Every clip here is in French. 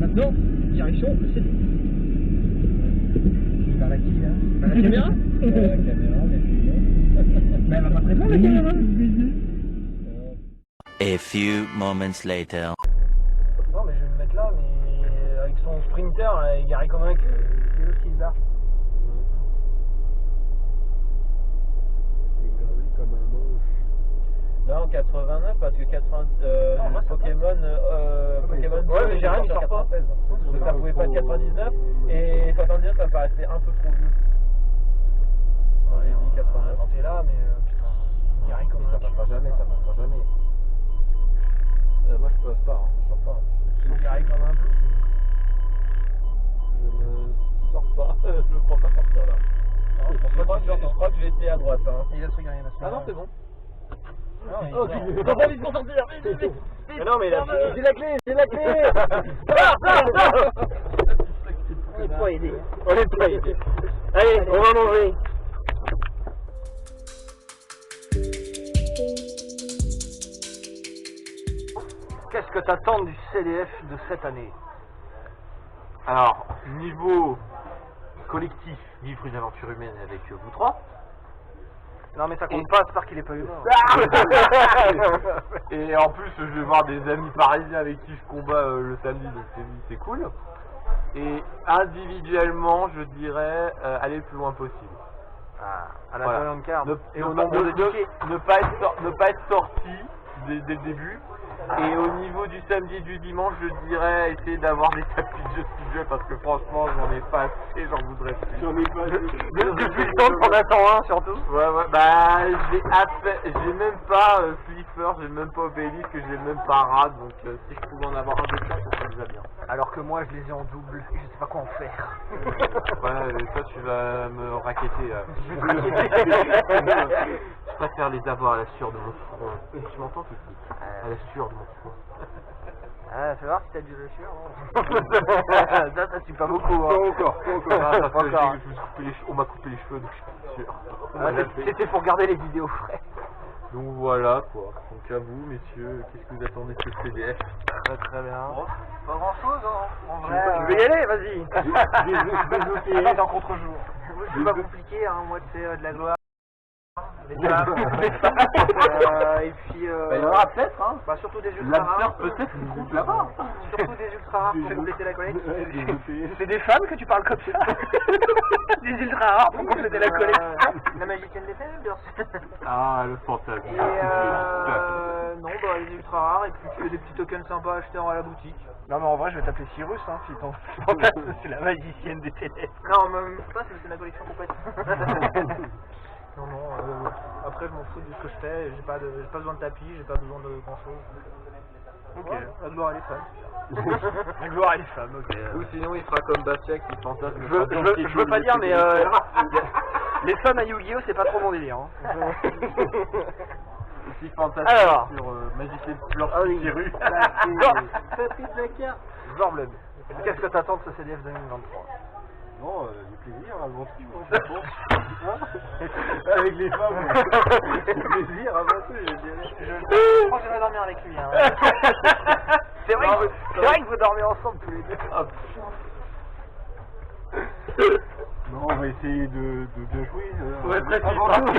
Maintenant, direction le CD. Je parle à qui là? À la caméra? La caméra, mais elle va pas te répondre la caméra. A few moments later. Non mais je vais me mettre là, mais avec son sprinter, là, il garé comme un cul. Il y a l'autre qui se barre. Il est gravé comme un manche. Non, 89 parce que 80, Pokémon, Pokémon ouais, mais j'ai rien, il sort pas. Donc ça pouvait pas être 99 et 79 ça me paraissait un peu trop vieux. On j'ai dit 89. Quand t'es là, mais putain, il garé comme un Ça cul. passera jamais, ça passera jamais. Moi je passe pas, je sors pas. Il garé comme un bleu. Je ne sors pas, je prends pas sortir là. Je crois que je vais essayer à droite. Hein. Il a ce rien, Ah non, c'est bon. Non, il Oh, sort. t'as pas envie de s'en sortir. Mais non, mais j'ai la clé, j'ai la clé. On n'est pas aidé. On n'est pas aidé. Allez, on va manger. Qu'est-ce que t'attends du CDF de cette année? Alors, niveau collectif, vivre une aventure humaine avec vous trois. Non mais ça compte pas, c'est parce qu'il est pas humain. Et en plus, je vais voir des amis parisiens avec qui je combats le samedi, donc c'est cool. Et individuellement, je dirais aller le plus loin possible. À la Voilà. Soleil Carte. Ne pas être sorti dès le début. Et au niveau du samedi et du dimanche, je dirais essayer d'avoir des tapis de jeux de jeu parce que franchement, j'en ai pas assez, j'en voudrais plus. J'en ai pas Depuis le temps qu'on attend un surtout. Ouais, bah j'ai même pas Flipper, j'ai même pas Obélix, j'ai même pas Rad, donc si je pouvais en avoir un de plus, ça serait déjà bien. Alors que moi je les ai en double et je sais pas quoi en faire. Ouais, toi tu vas me raqueter. Je préfère les avoir à la sueur de mon front. Tu m'entends tout de suite? À la sueur de mon front. Ah, fais voir si t'as du lecheur. Ça suit pas beaucoup. Hein. Pas encore. Ah, parce que Encore. je me suis coupé on m'a coupé les cheveux, donc je suis pas sûr. C'était pour garder les vidéos frais. Donc voilà quoi. Donc à vous messieurs, qu'est-ce que vous attendez de ce CDF? Très bien. Pas grand chose hein. En Tu vrai. veux y aller? Vas-y. Des en contre-jour. C'est pas compliqué, hein. Moi c'est de la gloire. Des femmes. Et puis Bah, il y en aura peut-être hein. bah, surtout des ultra rares. L'after peut-être qui se trouve là-bas. Surtout des ultra rares pour compléter la collecte. C'est des femmes que tu parles comme ça. Des ultra rares pour compléter la collecte. La magicienne des fèves, bien sûr. Ah le fantasme. Et non, bah les ultra rares et puis tu fais des petits tokens sympas à acheter à la boutique. Non mais en vrai je vais t'appeler Cyrus hein, si ton c'est la magicienne des ténèbres. Non, mais ça c'est la collection complète. Non, après je m'en fous de ce que je fais, j'ai pas besoin de tapis, j'ai pas besoin de grand chose. Ok. Ouais, la gloire et les femmes. La gloire et les femmes, ok. Ou sinon il fera comme Bastia qui fantasme. Je veux pas dire mais les femmes à Yu-Gi-Oh c'est pas trop mon délire. Hein. Aussi fantasme Alors. sur Magicien de Fleur oui. rue. Zorbled. Qu'est-ce que t'attends de ce CDF 2023? Non, du plaisir avant tout, je pense. Avec les femmes, du plaisir avant tout, je dirais. Je crois que j'aimerais dormir avec lui. Hein. C'est vrai que vous dormez ensemble tous les deux. Non, on va essayer de bien jouer. Ouais, presque avant pas. tout.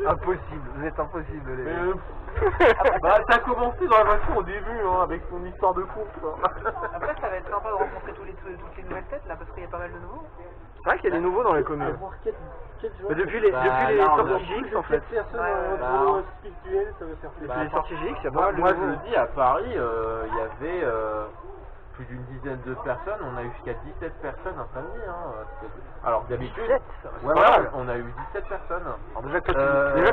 Impossible, vous êtes impossible les gars. Bah t'as commencé dans la voiture au début hein, avec ton histoire de couple. Après ça va être sympa de rencontrer toutes les nouvelles têtes là parce qu'il y a pas mal de nouveaux. C'est vrai qu'il y a des nouveaux dans les communes. Mais depuis les sorties GX en fait. Personne Bah, en duo spirituel, ça va faire plaisir. Depuis les sorties GX, il y a pas Moi, mal de moi je nouveaux. le dis, à Paris, il y avait plus d'une dizaine de personnes, on a eu jusqu'à 17 personnes un samedi. Hein. Alors d'habitude, 17, ça va, c'est ouais, pas voilà, mal. on a eu 17 personnes. Alors déjà que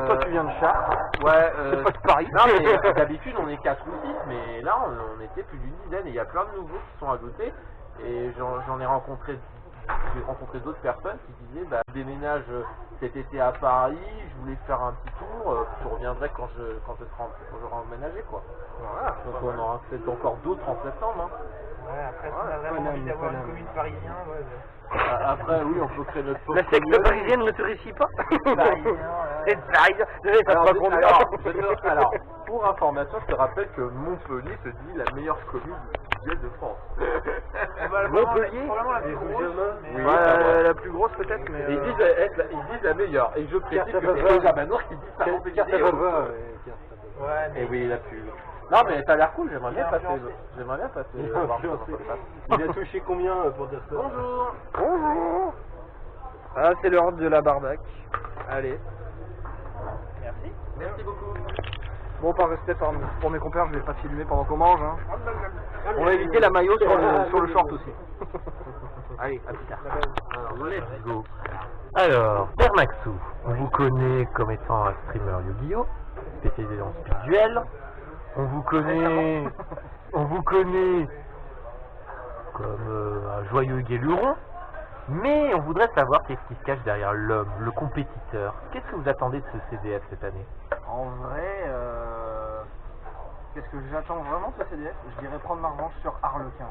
toi tu viens de Chartres, Ouais, c'est pas de Paris. non mais d'habitude on est 4 ou 6, mais là on était plus d'une dizaine et il y a plein de nouveaux qui sont ajoutés. Et j'en ai rencontré, j'ai rencontré d'autres personnes qui disaient bah, je déménage cet été à Paris, je voulais faire un petit tour, je reviendrai quand je serai emménagé quoi. Voilà. Donc on aura peut-être encore d'autres en septembre. Hein. Ouais, après si on a vraiment envie d'avoir une commune parisienne, ouais. Après oui on peut créer notre La secte portfolio. parisienne ne te réussit pas. Parisien, C'est parisien. Ça Alors, pas conduire. alors, Pour information, je te rappelle que Montpellier se dit la meilleure commune de France. Montpellier Probablement la plus Les grosse. Rougemins. mais- Oui. Ouais, la plus grosse peut-être, mais... Et ils disent la meilleure. Et je précise que c'est Carte-à-bavin. Benjamin Nour qui dit ça. en Carte à vidéo. vin, Ouais, mais Et oui, la plus. Non, mais ça a l'air cool, j'aimerais bien Il est passer. influencé. J'aimerais bien passer. Il voir comment ça se passe. a touché combien pour dire ça? bonjour. Bonjour. Ah, c'est l'heure de la barbac. Allez. Merci. Merci beaucoup. Bon, par respect pour mes compères, je vais pas filmer pendant qu'on mange. Hein. On va éviter la maillot sur le short aussi. Allez, à plus tard. Alors, let's go. Alors, Père Maxou, on vous connaît comme étant un streamer Yu-Gi-Oh! Spécialisé dans le speed duel. On vous connaît comme un joyeux guéluron. Mais on voudrait savoir qu'est-ce qui se cache derrière l'homme, le compétiteur. Qu'est-ce que vous attendez de ce CDF cette année? En vrai, qu'est-ce que j'attends vraiment de ce CDF? Je dirais prendre ma revanche sur Harlequin.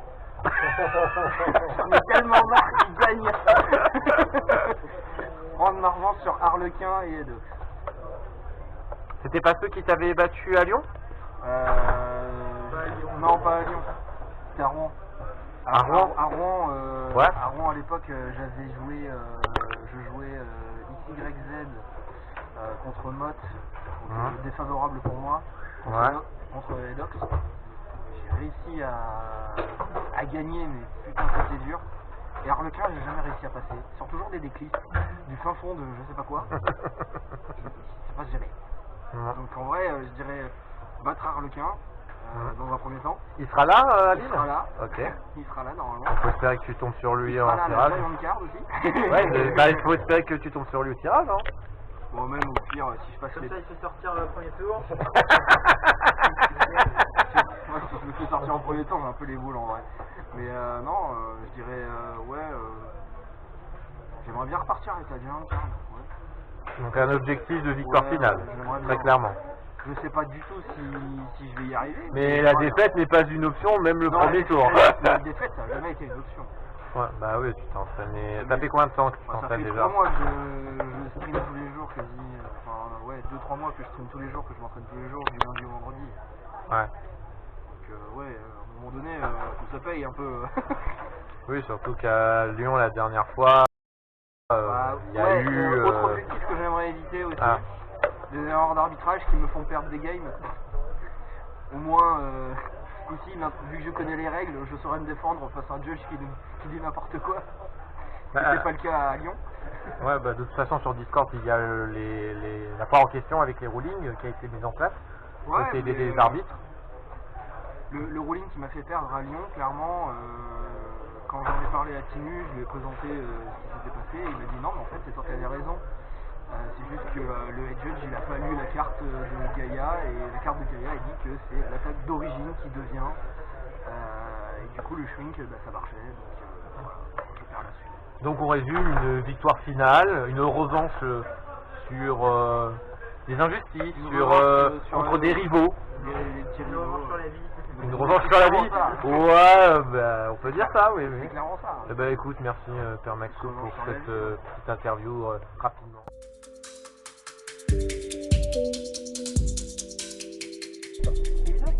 J'en ai tellement marre qu'il gagne. Prendre ma revanche sur Harlequin et Edox. C'était pas ceux qui t'avaient battu à Lyon? Non, pas à Lyon. C'était à Rouen. À Rouen À Rouen, Ouais. à Rouen à l'époque, j'avais joué, je jouais XYZ contre Mott, donc défavorable pour moi, contre Edox. J'ai réussi à gagner, mais putain c'était dur. Et Harlequin, j'ai jamais réussi à passer. Ils sont toujours des déclics du fin fond de je sais pas quoi. Ça passe jamais. Donc en vrai, je dirais battre Harlequin dans un premier temps. Il sera là, Il Aline? sera là. Ok. Il sera là normalement. Il faut espérer que tu tombes sur lui en Voilà, la tirage. Giant Card aussi. Ouais, mais, bah, il faut espérer que tu tombes sur lui au tirage, hein. Bon, même au pire, si je passe Comme les... ça, il fait sortir le premier tour. Moi, si je me fais sortir en premier temps, j'ai un peu les boules en vrai. Mais non, je dirais, j'aimerais bien repartir avec la Giant Card. Ouais. Donc un objectif de victoire Ouais, finale, j'aimerais bien. très clairement. Je sais pas du tout si je vais y arriver. Mais la défaite n'est pas une option, même le Non, premier tour. La défaite, ça n'a jamais été une option. Ouais, bah oui, tu t'es entraîné. Ça fait combien de temps que tu Enfin, ça t'entraînes fait déjà? 3 mois que je stream tous les jours quasi. Enfin, ouais, 2-3 mois que je stream tous les jours, que je m'entraîne tous les jours, du lundi au vendredi. Ouais. Donc, ouais, à un moment donné, tout ça paye un peu. Oui, surtout qu'à Lyon, la dernière fois, il y a eu... Autre objectif que j'aimerais éviter aussi, Ah. des erreurs d'arbitrage qui me font perdre des games. Au moins, ici, vu que je connais les règles, je saurais me défendre face à un judge qui dit n'importe quoi. C'était pas le cas à Lyon. Ouais, bah de toute façon, sur Discord, il y a la part en question avec les rulings qui a été mise en place. Ouais, C'était mais, des arbitres. Le ruling qui m'a fait perdre à Lyon, clairement, quand j'en ai parlé à Tinu, je lui ai présenté ce qui s'était passé, et il m'a dit non, mais en fait, c'est toi qui avais raison. C'est juste que le head judge, il a pas lu la carte de Gaïa, et la carte de Gaïa, il dit que c'est l'attaque d'origine qui devient, et du coup, le shrink, bah, ça marchait, donc voilà, je perds la suite. Donc on résume une victoire finale, une revanche sur des injustices, Une sur, revanche, sur entre des rivaux. Les petits Une rivaux, revanche sur la vie. Une revanche sur la vie. Ouais, bah, on peut dire ça, oui. C'est clairement ça. Eh ben écoute, merci Père Maxou pour Revanche sur la cette vie. petite interview rapidement.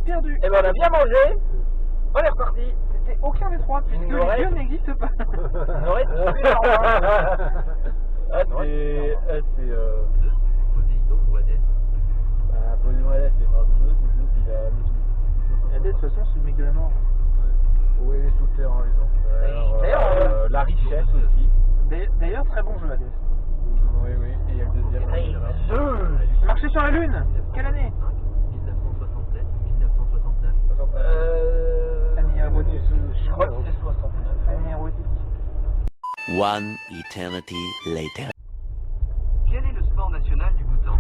Perdu. Et ben on a bien mangé. On est reparti. C'était aucun des trois puisque le Dieu n'existe pas. On aurait tué Poséidon ou Hadès? Poséidon Hadès, c'est frère de deux, c'est tout, il a le... De toute façon, c'est le mec de la mort. Oui, les souterrains, les D'ailleurs, la richesse aussi. D'ailleurs, très bon jeu Hades. Oui, oui, et il y a le deuxième. Marcher sur la lune. Quelle année? 1967 ou 1969? Année érotique. Je crois que c'est 69. Année érotique. One eternity later. Quel est le sport national du Bhoutan?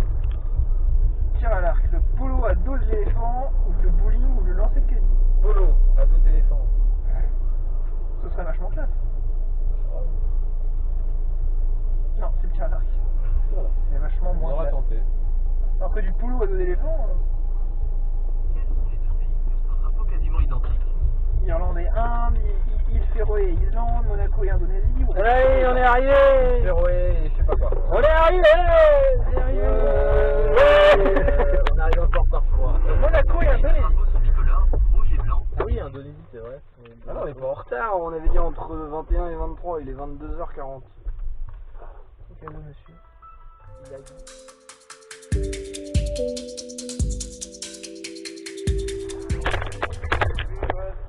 Tir à l'arc, le polo à dos d'éléphant, ou le bowling, ou le lancer de caddie. Polo, à dos d'éléphant. Ce serait vachement classe. Non, c'est le tir à l'arc. Voilà. C'est vachement On moins aura classe. tenté. Alors que du polo à dos d'éléphant, Quels sont les deux pays qui ont un drapeau quasiment identique? Irlandais 1, île Féroé et Islande, Monaco et Indonésie. Ou... Allez, on est arrivé. Féroé, je sais pas quoi. On est arrivé. On arrive encore par froid. c'est vrai. Ah non, on est pas en retard, on avait dit entre 21 et 23, il est 22h40. Ok, monsieur. Il a dit.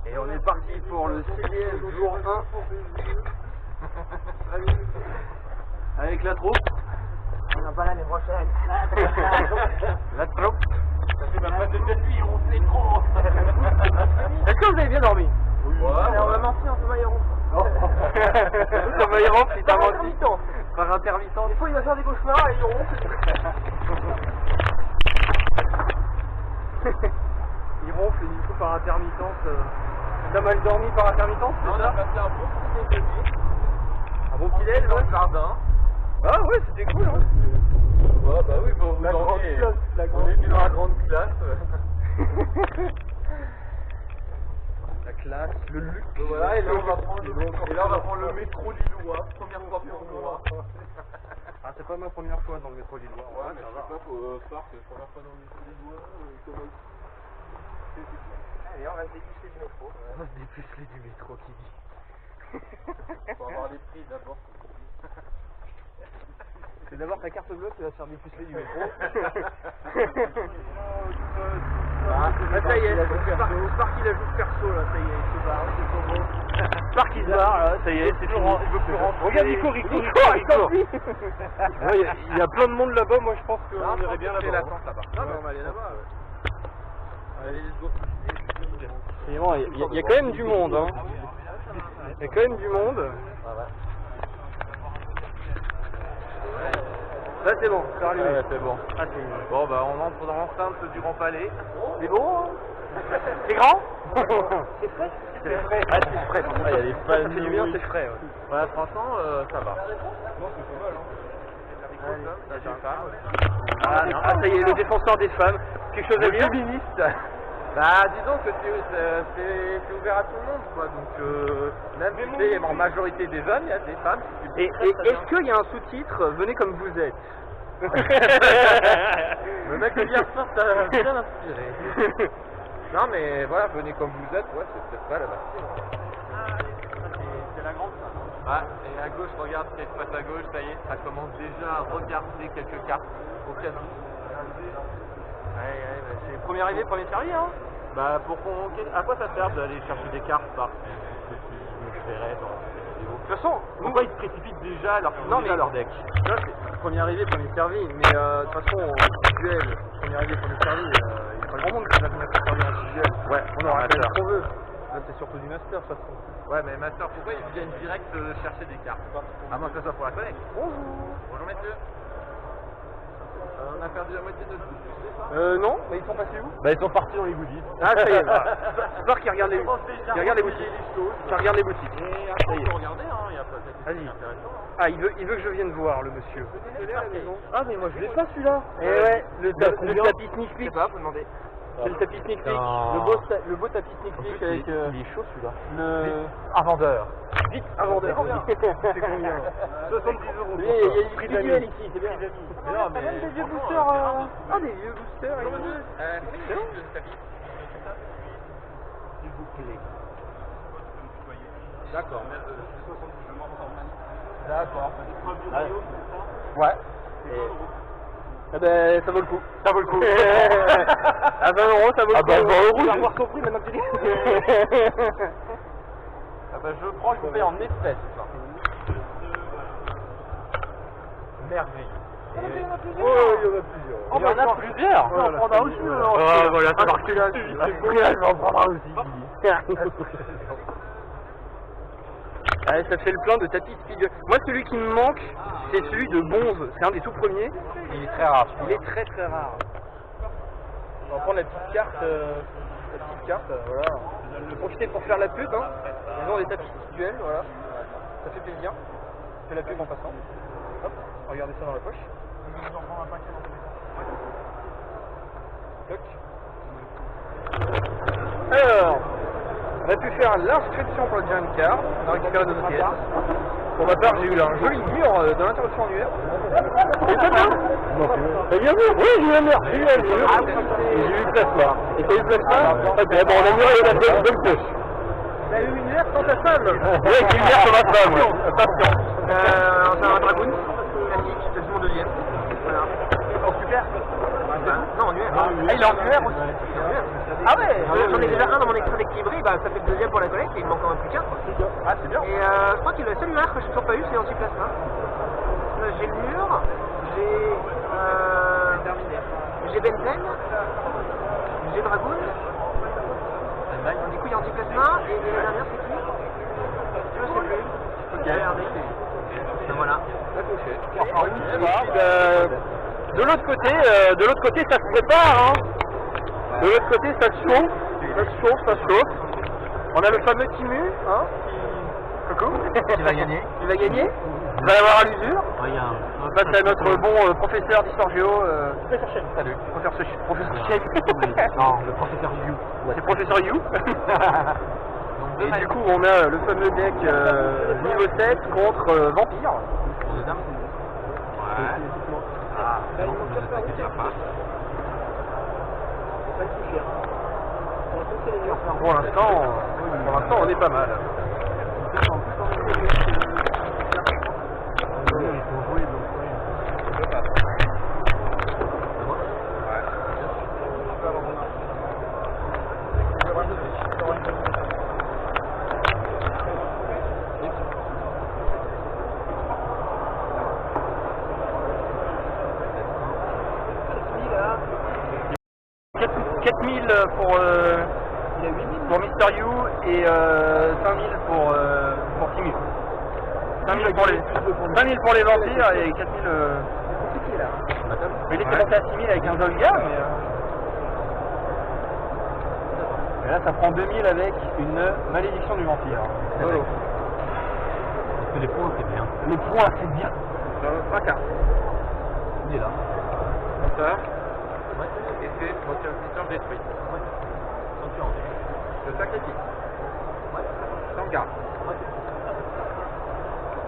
Et on est parti pour le CDF jour 1. Avec la troupe. On n'a pas l'année prochaine. La troupe. Ça fait même pas de nuit, on se les trop. Est-ce que vous avez bien dormi? Allez, on va mentir un peu Mailleron. Sur Mailleron, si t'as Par menti. intermittence. Par intermittence. Des fois, il va faire des cauchemars et il ronfle. Il ronfle du coup par intermittence. T'as mal dormi par intermittence, On c'est a ça? passé un bon petit déjeuner Un bon petit déj, dans ouais. le jardin. Ah ouais, c'était cool, hein. Ouais, bah oui, faut vous La grande dormir. classe, la On grande était dans la grande classe. La classe, le luxe. Voilà, et là on va prendre le métro lillois, première fois pour moi. Ah, c'est pas ma première fois dans le métro lillois. Ouais, mais je sais pas, faut Spark, c'est la première fois dans le métro lillois, comment Allez, on va se déguster du métro. On va se dépuceler du métro qui dit. faut avoir les prix d'abord. C'est d'abord ta carte bleue qui va se faire dépuceler du métro. Ah, ça y est, Spark il ajoute perso là, ça y est, il se barre, c'est trop beau. Spark il se barre là, ça y est, c'est fini. Regarde, il court, il court. Il y a plein de monde là-bas, moi je pense qu'on irait bien là-bas. là-bas. Non, mais on va aller là-bas. Allez, let's go. Et bon, il y a quand même du monde, hein. Il y a quand même du monde. Là c'est bon, c'est rallumé. Ouais, c'est bon. Ah, c'est... Bon, bah on entre dans l'enceinte du Grand Palais. C'est beau, hein. C'est grand. C'est frais. C'est frais. Ah, c'est frais. Ah, il y a des Ça fait du bien, c'est frais. Ouais. Ouais, franchement, ça va. Ah, non. Ah, ça y est, le défenseur des femmes. Quelque chose à dire? Féministe. Bah, disons que c'est ouvert à tout le monde, quoi. Donc, même si c'est en majorité des hommes, il y a des femmes. Et est-ce qu'il y a un sous-titre? Venez comme vous êtes. Le mec de hier soir, t'as bien inspiré. Non, mais voilà, venez comme vous êtes, ouais, c'est peut-être pas la Bastille. C'est la grande salle. Ah, et à gauche, regarde ce qui se passe à gauche, ça y est, ça commence déjà à regarder quelques cartes au cas où. Ouais, bah, c'est premier arrivé, premier servi, hein. Bah, à quoi ça sert d'aller chercher des cartes par je verrais dans cette vidéo. De toute façon, Pourquoi ils se précipitent déjà alors qu'ils ont déjà leur deck? là, c'est premier arrivé, premier servi, mais de toute façon, en duel, premier arrivé, premier servi, il n'y a pas grand monde qui va venir faire servir en duel. Ouais, On aura master. fait ce qu'on veut. Là, c'est surtout du master, ça se trouve. Ouais, mais Master, pourquoi ils viennent direct chercher des cartes? À moins que ça soit pour la connect. Bonjour messieurs. On a perdu la moitié de notre groupe. Non, mais ils sont passés où? Bah ils sont partis dans les goodies. Ah, ça y est, voilà. Spark qui regarde les boutiques. Qui regarde les boutiques. Et après, on peut regarder, hein, il y a peut-être des Vas-y. trucs intéressants. Ah, il veut que je vienne voir, le monsieur. Ah, mais moi je l'ai pas celui-là. Eh ouais, le combien tapis sneak Je peek. sais pas, faut demander. C'est le tapis sneak peek. Non. Le beau tapis sneak peek avec Il est chaud celui-là. le... À vendeur. Vite, avant de... C'est combien 70 €. Il y a du duel ici, c'est bien. Non mais Des vieux boosters. Ah, des vieux boosters. Comment dire c'est le tapis. s'il vous plaît. D'accord. D'accord. Ouais. Eh ben, ça vaut le coup. Ça vaut le coup. À 20 €, ça vaut le Ah coup. bah, 20 €, Tu vas je- revoir son prix maintenant que tu dis. Ah bah, je prends, je vous paye en espèces. Merveilleux. Oh, il y en a plusieurs. Oh, il y en a plusieurs. On en prendra aussi. Ah, voilà, ça marche. Celui-là, je vais en prendre un aussi. Ah, ça fait le plein de tapis speed. Moi, celui qui me manque, c'est celui de Bonze. C'est un des tout premiers. Il est très rare. Il est très très rare. On va prendre la petite carte, voilà. Je vais profiter pour faire la pub, hein. Ils ont des tapis duels, voilà. Ça fait plaisir. Je fais la pub en passant. Hop, regardez ça dans la poche. Toc. Alors, on a pu faire l'inscription pour le Giant Card. On a récupéré nos pièces. Pour ma part, j'ai eu un joli mur dans l'interruption annuaire. Et ça bien? T'as bien vu? Oui, j'ai eu un mur. J'ai eu un mur. Et j'ai eu le plasma. Et t'as eu le plasma? Ok, bon, on a muré la bonne pioche. T'as eu une lumière sans ta femme. Ouais, une lumière sur ma femme, ouais. Attention. C'est un dragoon classique, c'est mon deuxième. Voilà. Oh super. Non, en UR. Ah, il est en UR aussi. Ah ouais, j'en ai déjà un dans mon extrait d'équilibré, bah ça fait le deuxième pour la collecte et il me manque quand même plus qu'un. Ah, c'est bien. Et je crois que le seul UR que j'ai toujours pas eu, c'est Antiplasma. J'ai le mur, j'ai Benten, j'ai Dragoon. Du coup, il y a Antiplasma et la dernière, c'est qui? Je sais plus. Ok, regardez. Donc voilà. De l'autre côté, ça se prépare, hein. De l'autre côté, ça se chauffe, ça se chauffe. On a le fameux Timu, hein. Coucou. Qui va gagner? Il va gagner. Il va y avoir à l'usure. Ça, c'est notre bon professeur d'histoire géo. Professeur Chen. Salut. Professeur Chen. Non, le professeur Yu. C'est professeur You. Et du coup, on a le fameux deck niveau 7 contre Vampire. Pour deux dames? Ouais. Ah, non, je ne sais pas. Pour l'instant, on est pas mal. Pour Mister You et 5000 pour Timu. 5000 pour les vampires et 4000. Il était passé à 6000 avec un Zolga, mais là ça prend 2000 avec une malédiction du vampire. Parce que les points c'est bien. Les points c'est bien. Pas quart. Il est là. Ça. Et c'est motion détruit. Je sacrifie. Sans garde.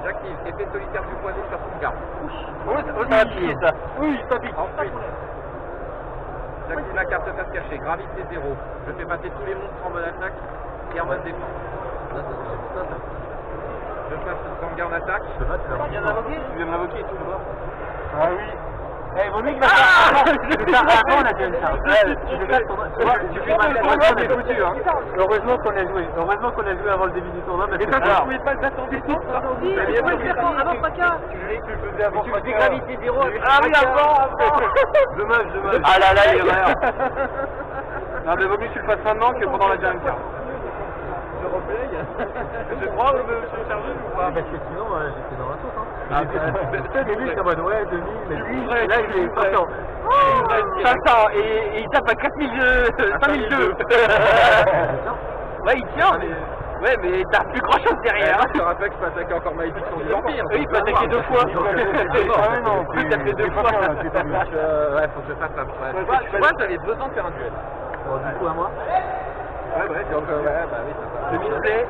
J'active effet solitaire du poison sur son garde. Oh, ça va piquer ça. Oui, ça pique. Ensuite, j'active la carte face cachée, gravité 0. Je fais passer tous les monstres en mode attaque et en mode défense. Je passe sans garde attaque. Tu viens de l'invoquer, tu le vois. Ah oui. Eh, vaut mieux que avant, on a déjà une chance. Tu fais pas le tournoi, on est foutu, hein. Heureusement qu'on a joué. Heureusement qu'on a joué avant le début du tournoi. Et toi, tu pouvais pas le passer en défense? Avant Fracas. Tu le faisais avant Tu fais gravité 0. Ah oui, avant. Dommage. Ah là, l'erreur. Non, mais vaut mieux que tu le fasses maintenant que pendant la dernière carte. Je replay. Je crois ou je suis chargé ou pas? Parce que sinon, j'étais dans la sauce, hein. Ah, au début, j'étais en mode ouais, 2000, mais lui, vrai, là, il est vrai. content. 500 et il tape à 5002. Ouais, il tient, mais... Ouais, mais t'as plus grand chose derrière. Je te rappelle que je peux attaquer encore malédiction du vampire. Oui, il peut attaquer 2 fois. Ah ouais, non, il tape 2 fois. Ouais, faut que je fasse ça. Tu vois, j'avais besoin de faire un duel. Bon, du coup, à moi. Ouais, donc, bah oui, c'est ça. Le misplay.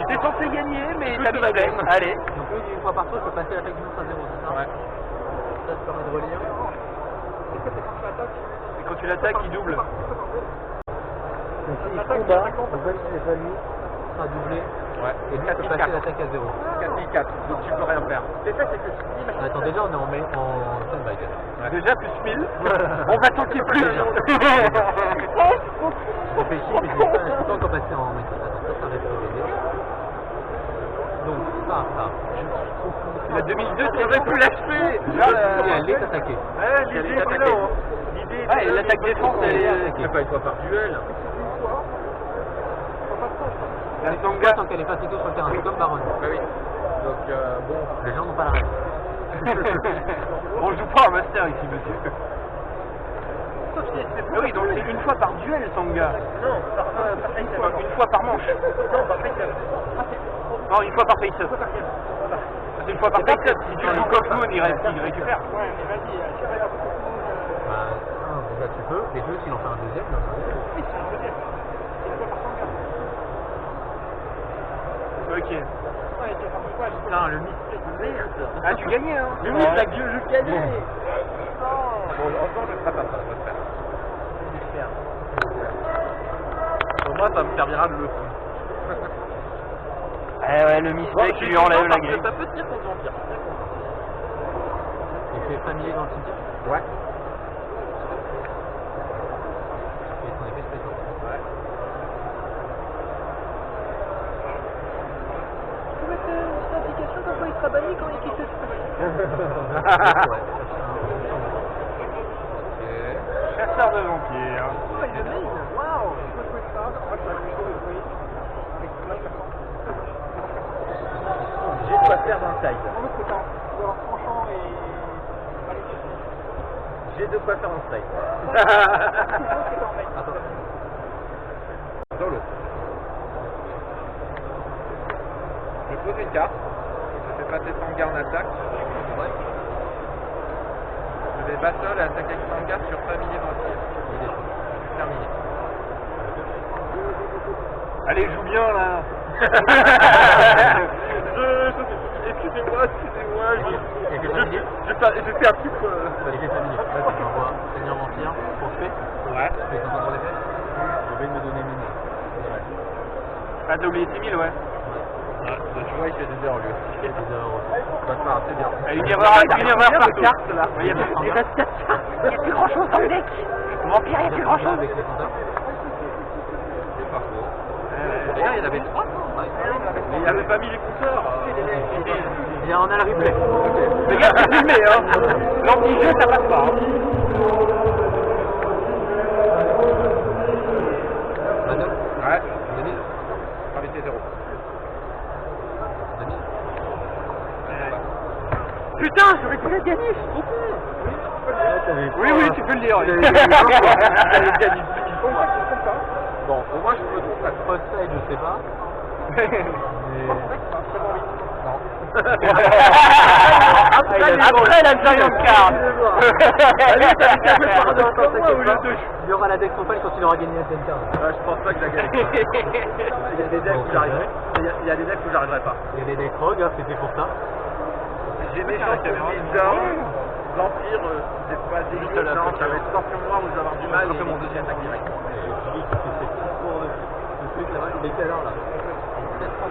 T'es censé gagner, mais t'as misplay. Allez. Donc, une fois par tour, je peux passer l'attaque du monstre à 0, c'est ça? Ouais. Ça te permet de relire. Et quand tu l'attaques, il double. Donc, si il combat, on va utiliser pas lui, ça sera doublé. Ouais. Et lui, il peut passer l'attaque à 0. 4004, donc tu peux rien faire. C'est ça, c'est que Attends, déjà, on est en stand-by. Déjà, plus 1000. On va tenter plus. Je réfléchis, mais je n'ai pas encore passé en méthode. Attends, ça va être ODD. Donc, ça. La 2002, tu aurais pu l'achever. Et elle est attaquée. Ouais, l'idée est là. Ah, et l'attaque défense, elle est tu fais pas une fois par duel. La Pas Sangha. tant qu'elle est pas séco sur le terrain, c'est comme Baron. Bah oui. Donc, bon. Les gens n'ont pas la règle. On joue pas en master ici, monsieur. Ah oui, donc c'est une fois par duel, Sangha. Non, Une fois par manche. Non, une fois par face-up. C'est une fois par face-up. Si tu joues Coffmoon, il récupère. Ouais, mais vas-y, Bah, déjà tu peux, et deux, s'il en fait un deuxième, là, oui, c'est un deuxième. Ok. putain, le misplay de merde. Ah, tu gagnais, hein. Le misplay, je gagnais. Bon, heureusement, je ne ferai pas ça, je vais le faire. Pour moi, ça me servira de leçon. Eh ouais, le mistake qui lui enlève la grille. Ça peut tenir contre Vampire. Et c'est familier dans le cimetière. Ouais. Et son effet spécial. Ouais. Tu peux mettre une petite indication comme quoi il sera banni quand il quitte le Chasseur de vampires. Oh, il le mine. Waouh. J'ai de quoi faire dans le side. J'ai de quoi faire dans le side. Solo. Je pose une carte. Je fais passer Sanga en attaque. Je vais battle et attaquer avec Sanga sur familier vampire. Terminé. Allez, joue bien là. Excusez-moi, Et c'est familier. je fais un titre. Et c'est familier. Là, tu m'envoies Seigneur Vampire pour tuer. Ouais. Tu fais 500 pour l'effet. Je vais me donner mine. Ah, t'as oublié 6000, ouais. Tu vois, il fait des erreurs lui aussi. Et 10 €. Bah, ça va, c'est bien. Une erreur par carte là. Il y a plus grand chose dans le deck. Vampire, il y a plus grand chose. Avec les compteurs. C'est pas faux. D'ailleurs, il y en avait 3. Mais il avait pas mis les compteurs. Et on a le replay. Les gars, c'est filmé, hein. L'anti-jeu, ça passe pas. Hein. Ouais. 2000. Gravité 0. 2000. Putain, j'aurais pu la gagner, je suis trop con. Oui, tu peux le dire. Bon, au moins, je me trompe pas. Cross-side, je sais pas. Après la giant card. Il y aura la deck profile quand il aura gagné la scène card. Je pense pas que la gagne. Il y a des decks où j'arriverai. Il y a des decks où j'arriverai pas. Il y a des decks rogues, hein, c'était pour ça. J'ai méchant sur Ninja. Vampire, c'est pas des jeux, non, ça va être Scorpion Noir où je vais avoir du mal. Et mon deuxième attaque direct. Julie qui fait ses petits tours de truc là-bas, il est quelle heure là? 7h30.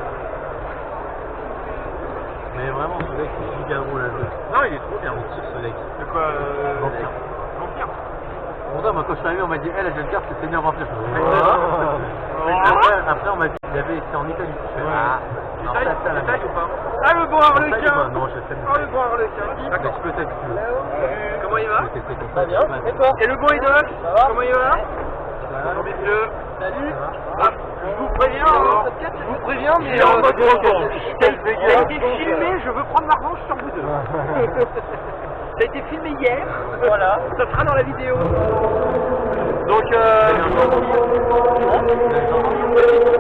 Mais vraiment, ce deck c'est giga drôle à jouer. Non, il est trop bien. On kiffe ce deck. De quoi Vampire. Vampire. Pour ça, moi quand je suis arrivé, on m'a dit, la jeune carte c'est Seigneur Vampire. Après, on m'a dit, c'est en Italie. Je fais, non, ça, la Italie ou pas? Ah, le bon harlequin. Non, je sais Oh, le bon harlequin. D'accord, tu peux tester si tu veux. Comment il va? Je vais tester comme ça. Bien, et toi? Et le bon Idoc? Comment il va? Bonjour, messieurs. Salut. Ah, je vous préviens, mais ça a été filmé, je veux prendre ma revanche sur vous deux. Ça a été filmé hier, voilà, ça sera dans la vidéo. Donc,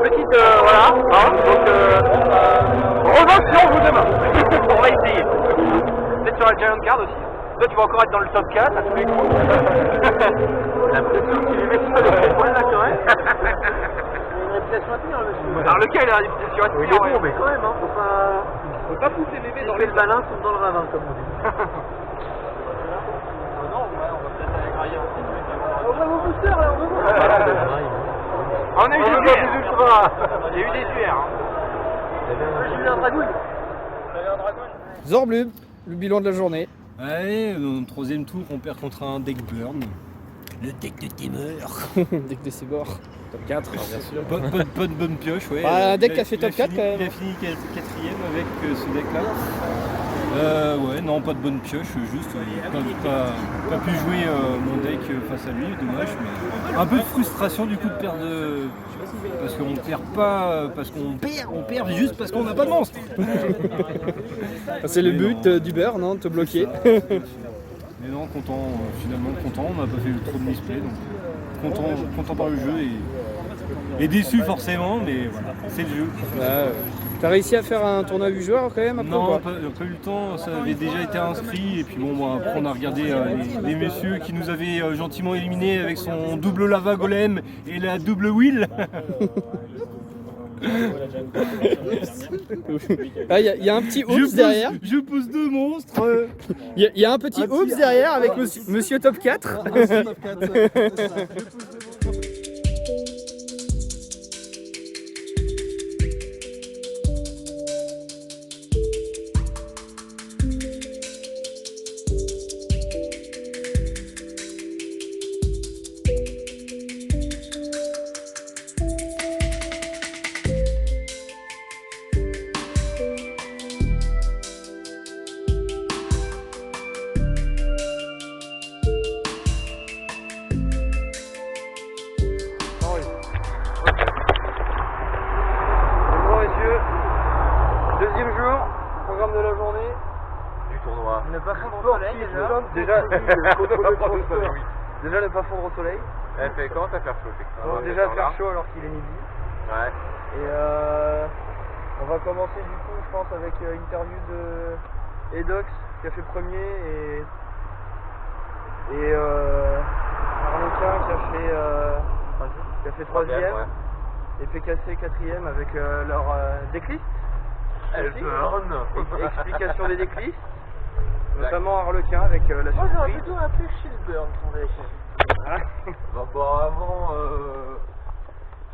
petite, voilà, hein, donc, revanche sur vous demain. On va essayer. Peut-être sur la Giant Card aussi. Toi, tu vas encore être dans le top 4 à tous les coups. La pression qu'il lui met sur les points là, quand même. Une réputation à tenir, monsieur. Alors, lequel il a une réputation à Il est tenir, bon, mais quand même, hein, Faut pas pousser bébé dans les malins sont dans le ravin, comme on dit. On va vos boosters là, on veut voir. On a eu des ultras. Il y a eu des UR. J'ai eu un dragoon. Zorblub, le bilan de la journée. Ouais, au troisième tour, on perd contre un deck burn. Le deck de Timur. Deck de Cébor, top 4, bien sûr. Pas de bonne pioche, ouais. Bah, un deck qui a fait Il a top 4 fini- quand même. Il a fini quatrième avec ce deck-là. Ouais, non, pas de bonne pioche, juste pas pu jouer mon deck face à lui, dommage. Mais un peu de frustration du coup de perdre. Parce qu'on perd pas, parce qu'on perd juste parce qu'on n'a pas de monstre. C'est le Mais but non. du burn, hein, de te bloquer. Mais non, finalement content, on n'a pas fait trop de misplay, donc content par le jeu et déçu forcément, mais voilà, c'est le jeu. T'as réussi à faire un tournoi 8 joueurs quand même après ou Non, pas pas eu le temps, ça avait déjà été inscrit, et puis bon, après on a regardé les messieurs qui nous avaient gentiment éliminés avec son double lava golem et la double wheel. Ah, il y a un petit oops derrière. Je pose deux monstres. Il y a un petit oops derrière avec monsieur top 4. Ne pas fondre au soleil déjà. Déjà ne pas fondre au soleil. Elle fait commence à faire chaud, effectivement. Donc déjà faire chaud alors qu'il est midi. Ouais. Et on va commencer du coup, je pense, avec l'interview de Edox qui a fait premier et Arlequin qui a fait troisième Ouais. et PKC quatrième avec leur décliste. Explication des déclistes, notamment Arlequin avec la surprise. Moi j'aurais plutôt appelé Shieldburn son deck. Bah, apparemment,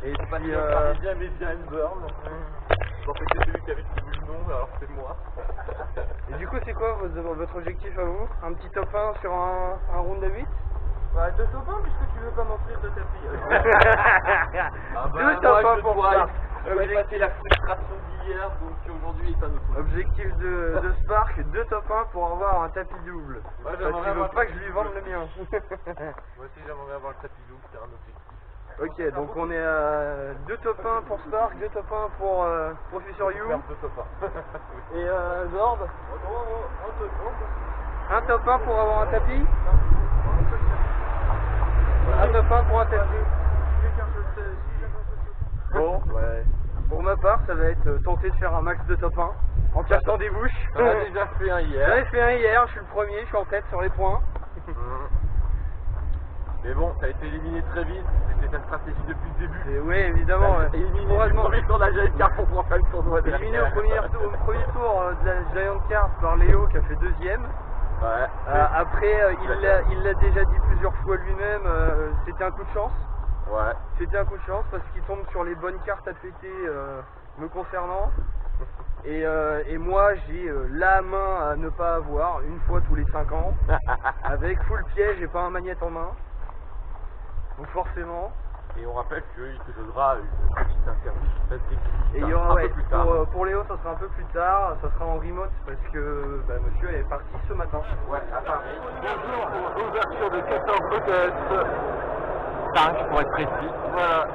Et pas puis bien, mais bien une burn. Je pensais que c'était celui qui avait trouvé le nom, alors c'est moi. et du coup c'est quoi votre objectif à vous? Un petit top 1 sur un round à 8? Bah, de top 1 puisque tu veux pas m'offrir de tapis. Deux top 1 pour Spark. Je vais passer la frustration d'hier, donc aujourd'hui est un autre. Objectif de Spark, 2 top 1 pour avoir un tapis double. Ouais, Parce qu'il j'aimerais veut avoir pas le que je lui tapis vende double. le mien. Moi aussi j'aimerais avoir le tapis double, c'est un objectif. Ok, donc on est à 2 top 1 pour Spark, 2 top 1 pour Professor You. Faire deux top 1. Et Zord, un top 1 pour avoir un tapis. Un top 1 pour un tapis. Bon, ouais. Pour ma part, ça va être tenter de faire un max de top 1 en cachant des bouches. On a déjà fait un J'en ai hier. fait un hier, je suis le premier, je suis en tête sur les points. Mais bon, ça a été éliminé très vite, c'était ta stratégie depuis le début. Et oui, évidemment. Éliminé du Heureusement. premier tour de la Giant Card pour pouvoir faire le tournoi Éliminé au derrière. premier tour de la Giant Card par Léo qui a fait deuxième. Ouais. Après, il l'a déjà dit plusieurs fois lui-même, c'était un coup de chance. Ouais. C'était un coup de chance parce qu'il tombe sur les bonnes cartes à péter me concernant. Et moi, j'ai la main à ne pas avoir une fois tous les 5 ans. Avec full piège et pas un magnète en main. Donc forcément. Et on rappelle qu'il te donnera une petite interview sur cette équipe. Et il y aura, un ouais, peu plus tard. pour Léo, ça sera un peu plus tard, ça sera en remote parce que monsieur est parti ce matin. Ouais, à Paris. Bonjour, ouverture de 14 ETS. 5 pour être précis. Voilà.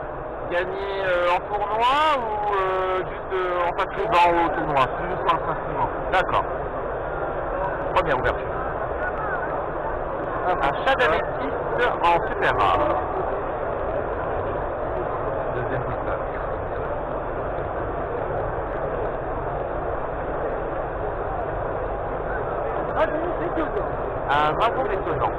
Gagné en tournoi ou juste en s'inscrivant au tournoi? C'est juste en s'inscrivant. D'accord. Première ouverture. Un chat d'améthyste en super rare. Deuxième booster. Un dragon détonnant.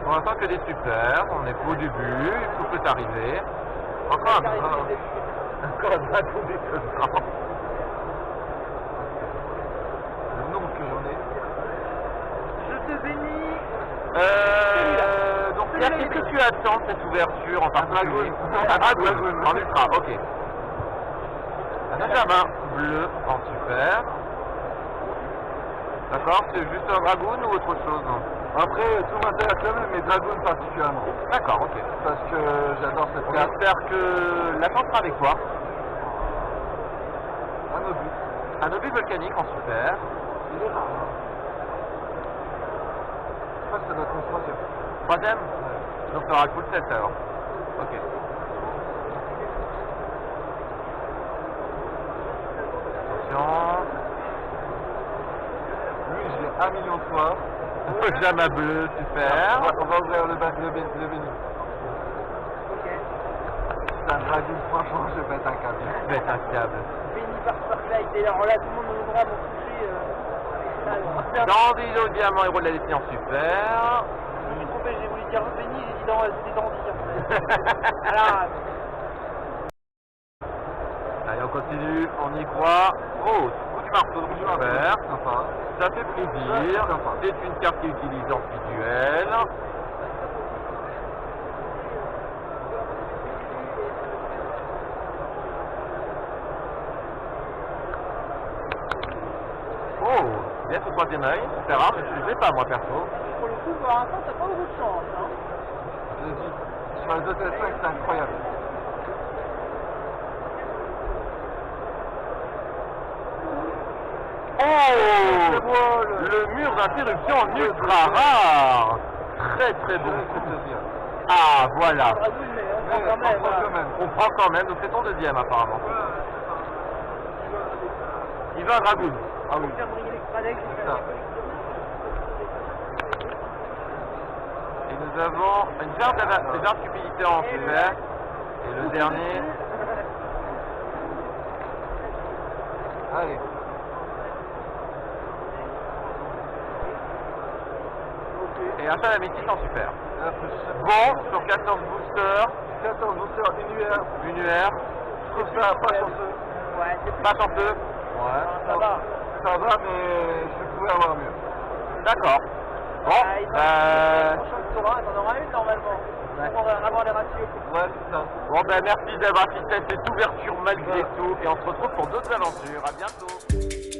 Pour l'instant que des super, on est au début, tout peut arriver. Encore un dragon détonnant. Le nombre que j'en ai. Je te bénis. Donc Pierre, qu'est-ce que tu attends de cette ouverture en particulier? Un dragoon. En ultra, ok. Un Benjamin bleu en super. D'accord, c'est juste un dragoon ou autre chose? Après, tout m'intéresse quand même, mais dragoon particulièrement. D'accord, ok. Parce que j'adore cette carte. J'espère que la chance sera avec toi. Un obus volcanique en super. Je crois que ça doit être mon troisième. Troisième? Donc ça aura le full set alors. Ok. Attention. Lui, je l'ai 1 million de fois. Pyjama bleu, super. On va ouvrir le béni. Ok. C'est un dragon, franchement, je pète un câble. Je pète un câble. Béni par Sparklight. D'ailleurs, là, tout le monde a le droit d'en toucher. Dandy, le diamant, héros de la destinée en super. Je me suis trompé, j'ai voulu dire Béni, j'ai dit c'était Dandy. Voilà. Allez, on continue, on y croit. Oh, coup du marteau de rouge vert, sympa. Ça fait plaisir. C'est une carte qui est utilisée en duel. Oh, bien ce troisième œil, super rare, je ne l'ai pas moi perso. Pour le coup, pour l'instant, t'as pas beaucoup de chance. Hein. Sur les autres 5, c'est incroyable. Oh, le mur d'interruption en ultra rare. Très très bon. Ah, voilà. On On prend quand même, donc c'est ton deuxième apparemment. Yvan Dragoun. Ah oui. Et nous avons une jarre d'humidité en super. Et le dernier. Allez. Et un chat à métis en super. Bon, sur 14 boosters. 14 boosters, une UR. Je trouve ça pas chanceux. Ouais, Pas chanceux. Ouais. ça va. Ça va, mais je pouvais avoir mieux. D'accord. Bon, T'en auras une normalement. Pour avoir les ratios. ouais, c'est ça. Bon, ben merci d'avoir assisté à cette ouverture malgré tout. Et on se retrouve pour d'autres aventures. À bientôt.